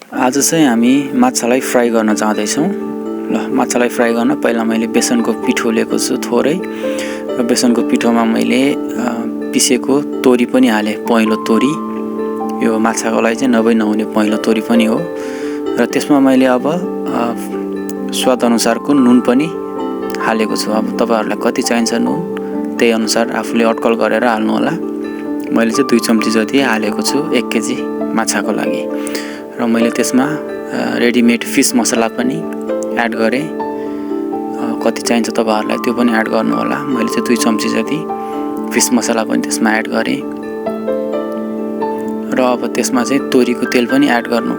आज चाहिँ हामी माछालाई फ्राई गर्न जाँदैछौँ। ल माछालाई फ्राई गर्न पहिला मैले बेसनको पिठो लिएको छु थोरै, र बेसनको पिठोमा मैले पिसेको तोरी पनि हालेँ, पहेँलो तोरी। यो माछाको लागि चाहिँ नभई नहुने पहेँलो तोरी पनि हो। र त्यसमा मैले अब स्वाद अनुसारको नुन पनि हालेको छु। अब तपाईहरुलाई कति चाहिन्छ नुन त्यही अनुसार आफूले अड्कल गरेर हाल्नु होला। मैले चाहिँ 2 चम्ची जति हालेको छु 1 केजी माछाको लागि। र मैले त्यसमा रेडीमेड फिस मसला पनि एड गरेँ। कति चाहिन्छ तपाईहरुलाई त्यो पनि एड गर्नु होला। मैले चाहिँ 2 चम्ची जति फिस मसला पनि त्यसमा एड गरेँ। र अब त्यसमा चाहिँ तोरीको तेल पनि एड गर्नु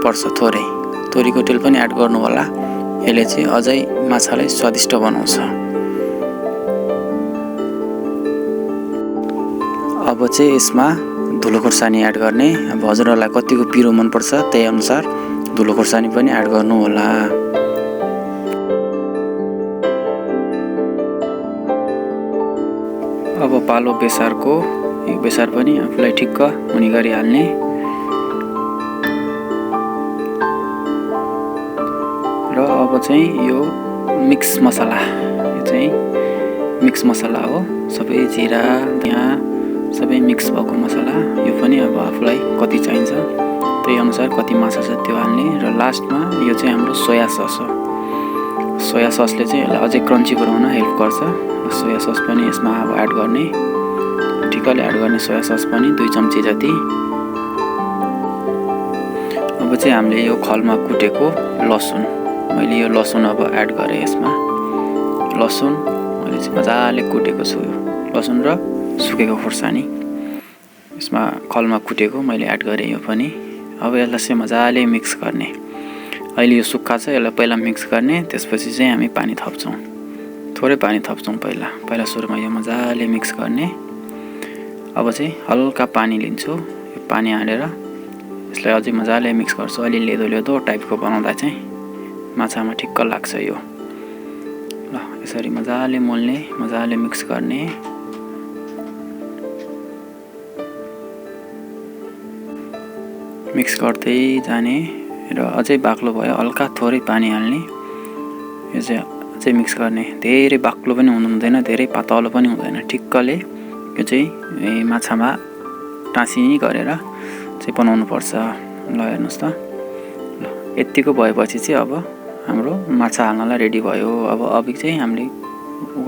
पर्छ थोरै। तोरीको तेल पनि एड गर्नु होला। यसले चाहिँ अझै माछालाई स्वादिष्ट बनाउँछ। अब चाहिँ यसमा धुलो खोर्सानी एड गर्ने। अब हजुरहरुलाई कतिको पिरो मन पर्छ त्यही अनुसार धुलो खोर्सानी पनि एड गर्नु होला। अब पालो बेसारको, यो बेसार पनि आफूलाई ठिक्क हुने गरी हाल्ने। र अब चाहिँ यो मिक्स मसला, यो चाहिँ मिक्स मसला हो। सबै जिरा यहाँ सबै मिक्स भएको मसला। यो पनि अब आफूलाई कति चाहिन्छ त्यही अनुसार कति माछा छ त्यो हाल्ने। र लास्टमा यो चाहिँ हाम्रो सोया सस हो। सोया ससले चाहिँ यसलाई अझै क्रन्ची बनाउन हेल्प गर्छ। सोया सस पनि यसमा अब एड गर्ने, ठिक्कले एड गर्ने सोया सस पनि 2 चम्ची जति। अब चाहिँ हामीले यो खलमा कुटेको लसुन, मैले यो लसुन अब एड गरेँ यसमा। लसुन मैले चाहिँ मजाले कुटेको छु। यो लसुन र सुकेको खोर्सानी यसमा खलमा कुटेको मैले एड गरेँ यो पनि। अब यसलाई चाहिँ मजाले मिक्स गर्ने। अहिले यो सुक्खा छ, यसलाई पहिला मिक्स गर्ने, त्यसपछि चाहिँ हामी पानी थप्छौँ। थोरै पानी थप्छौँ पहिला सुरुमा यो मजाले मिक्स गर्ने। अब चाहिँ हल्का पानी लिन्छु। यो पानी हालेर यसलाई अझै मजाले मिक्स गर्छु। अलि लेदो लेदो टाइपको बनाउँदा चाहिँ माछामा ठिक्क लाग्छ यो। ल यसरी मजाले मोल्ने, मजाले मिक्स गर्ने। मिक्स गर्दै जाने र अझै बाक्लो भयो हल्का थोरै पानी हाल्ने। यो चाहिँ अझै मिक्स गर्ने। धेरै बाक्लो पनि हुनु हुँदैन, धेरै पातलो पनि हुँदैन, ठिक्कले यो चाहिँ माछामा टाँसिनी गरेर चाहिँ बनाउनु पर्छ। ल हेर्नुस् त, ल यतिको भएपछि चाहिँ अब हाम्रो माछा हाल्नलाई रेडी भयो। अब चाहिँ हामीले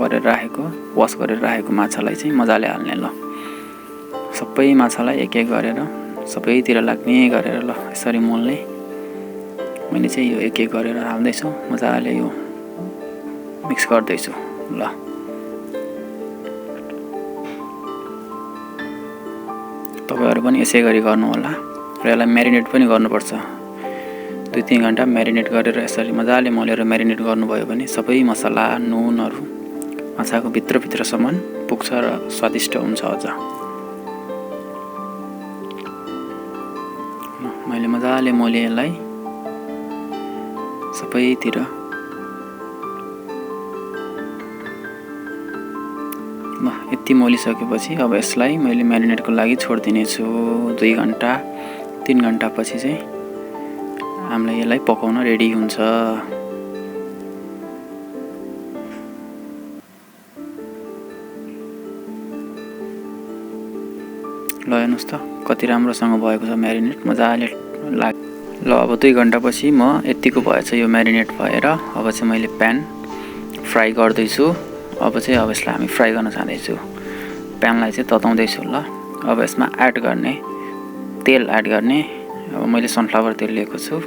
गरेर राखेको, वास गरेर राखेको माछालाई चाहिँ मजाले हाल्ने। ल सबै माछालाई एक एक गरेर सबैतिर लाग्ने गरेर ल यसरी मोल्ने। मैले चाहिँ यो एक एक गरेर हाल्दैछु, मजाले यो मिक्स गर्दैछु। ल तपाईहरु पनि यसै गरी गर्नु होला। र यसलाई म्यारिनेट पनि गर्नुपर्छ। 2-3 घण्टा म्यारिनेट गरेर यसरी मजाले मोलेर म्यारिनेट गर्नुभयो भने सबै मसला नुनहरु माछाको भित्रसम्म पुग्छ र स्वादिष्ट हुन्छ अझ। मैले मजाले मोले यसलाई सबैतिर। ल यति मोलिसकेपछि अब यसलाई मैले म्यारिनेटको लागि छोड्दिने छु 2 घण्टा 3 घण्टा पछि चाहिँ हामीलाई यसलाई पकाउन रेडी हुन्छ। ल हेर्नुस् त कति राम्रोसँग भएको छ म्यारिनेट, मजाले लाग। ल अब 2 घण्टा पछि म यतिको भएछ यो म्यारिनेट भएर। अब चाहिँ मैले प्यान फ्राई गर्दैछु। अब यसलाई हामी फ्राई गर्न जाँदैछु। प्यानलाई चाहिँ तताउँदैछु। ल अब यसमा एड गर्ने, तेल एड गर्ने। अब मैले सनफ्लावर तेल लिएको छु।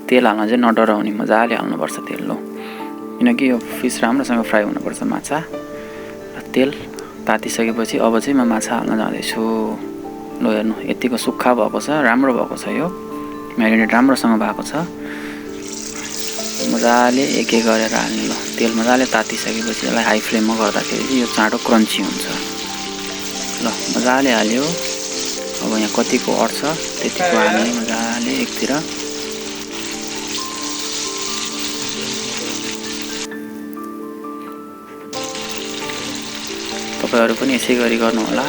तेल हाल्न चाहिँ नडराउने, मजाले हाल्नुपर्छ तेल। लो किनकि यो फिस राम्रोसँग फ्राई हुनुपर्छ माछा। र तेल तातिसकेपछि अब चाहिँ म माछा हाल्न जाँदैछु। ल हेर्नु यतिको सुक्खा भएको छ, राम्रो भएको छ, यो म्यारिनेट राम्रोसँग भएको छ। मजाले एक एक गरेर हाल्ने। ल तेल मजाले तातिसकेपछि यसलाई हाई फ्लेममा गर्दाखेरि चाहिँ यो चाँडो क्रन्ची हुन्छ। ल मजाले हाल्यो। अब यहाँ कतिको अट्छ त्यतिको हाल्ने मजाले एकतिर। तपाईहरु पनि यसै गरी गर्नु होला।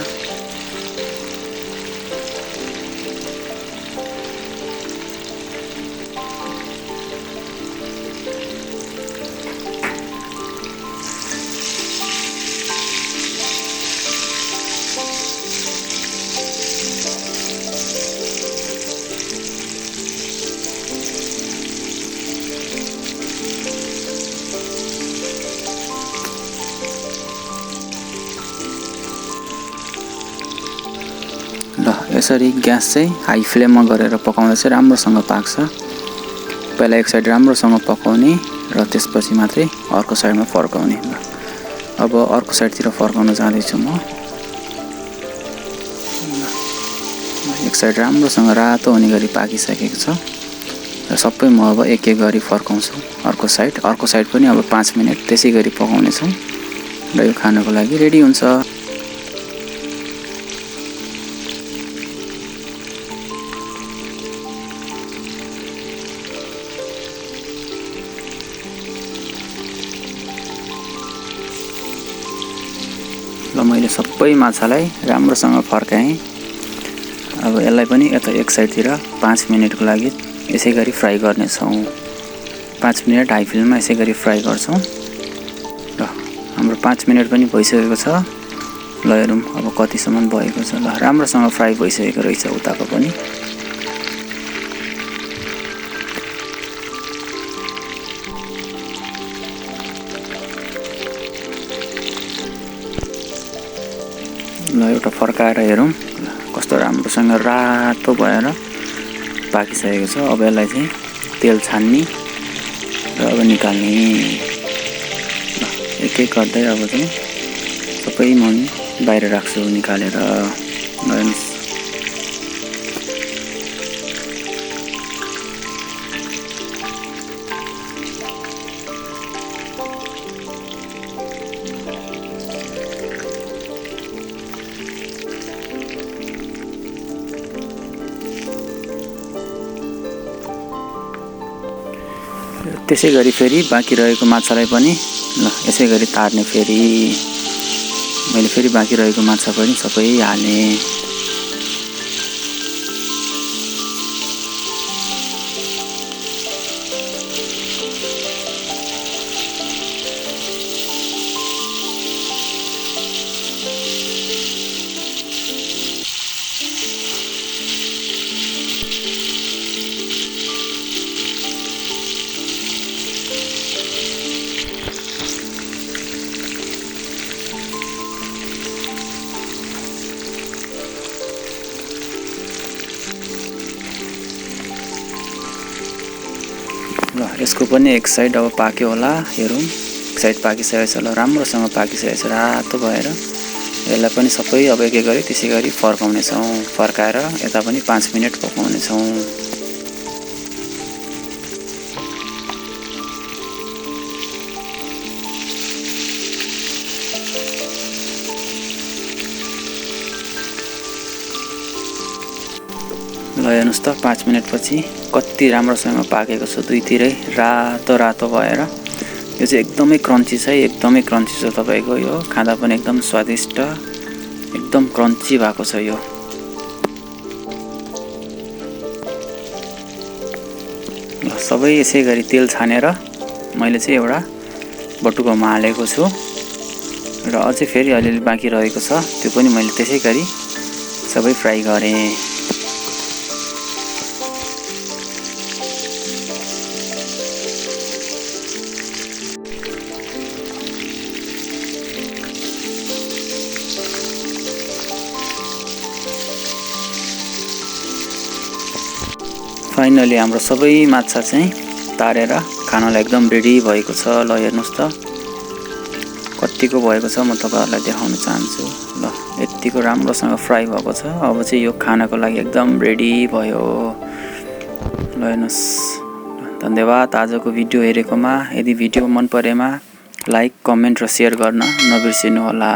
यसरी ग्यास चाहिँ हाई फ्लेममा गरेर पकाउँदा चाहिँ राम्रोसँग पाक्छ। पहिला एक साइड राम्रोसँग पकाउने र त्यसपछि मात्रै अर्को साइडमा फर्काउने। अब अर्को साइडतिर फर्काउन जाँदैछु म। एक साइड राम्रोसँग रातो हुने गरी पाकिसकेको छ र सबै म अब एक एक गरी फर्काउँछु अर्को साइड पनि अब 5 मिनेट त्यसै गरी पकाउने छौँ र यो खानको लागि रेडी हुन्छ। ल मैले सबै माछालाई राम्रोसँग फर्काएँ। अब यसलाई पनि यता एक साइडतिर 5 मिनेटको लागि यसै गरी फ्राई गर्नेछौँ। 5 मिनेट हाई फ्लेममा यसै गरी फ्राई गर्छौँ र हाम्रो 5 मिनेट पनि भइसकेको छ। ल हेरौँ अब कतिसम्म भएको छ। ल राम्रोसँग फ्राई भइसकेको रहेछ उताको पनि। ल एउटा फर्काएर हेरौँ कस्तो राम्रोसँग रातो भएर पाकिसकेको छ। अब यसलाई चाहिँ तेल छान्ने र अब निकाल्ने। ल एक एक गर्दै अब चाहिँ सबै म बाहिर राख्छु निकालेर। त्यसै गरी फेरि बाँकी रहेको माछालाई पनि ल यसै गरी तार्ने। फेरि मैले फेरि बाँकी रहेको माछा पनि सबै हालेँ। ल यसको पनि एक साइड अब पाक्यो होला हेरौँ। एक साइड पाकिसकेको छ। ल राम्रोसँग पाकिसकेको छ रातो भएर। यसलाई पनि सबै अब एक एक गरी त्यसै गरी फर्काउनेछौँ। फर्काएर यता पनि 5 मिनेट पकाउनेछौँ। ल हेर्नुहोस् त 5 मिनेटपछि कति राम्रोसँग पाकेको छ। दुईतिरै रातो रातो भएर यो चाहिँ एकदमै क्रन्ची छ। एकदमै क्रन्ची छ। तपाईँको यो खाँदा पनि एकदम स्वादिष्ट एकदम क्रन्ची भएको छ यो। ल सबै यसै गरी तेल छानेर मैले चाहिँ एउटा बटुकोमा हालेको छु र अझै फेरि अलिअलि बाँकी रहेको छ। त्यो पनि मैले त्यसै गरी सबै फ्राई गरेँ। फाइनली हाम्रो सबै माछा चाहिँ तारेर खानलाई एकदम रेडी भएको छ। ल हेर्नुहोस् त कतिको भएको छ म तपाईँहरूलाई देखाउन चाहन्छु। ल यतिको राम्रोसँग फ्राई भएको छ। अब चाहिँ यो खानको लागि एकदम रेडी भयो। ल हेर्नुहोस्। धन्यवाद आजको भिडियो हेरेकोमा। यदि भिडियो मन परेमा लाइक कमेन्ट र सेयर गर्न नबिर्सिनु होला।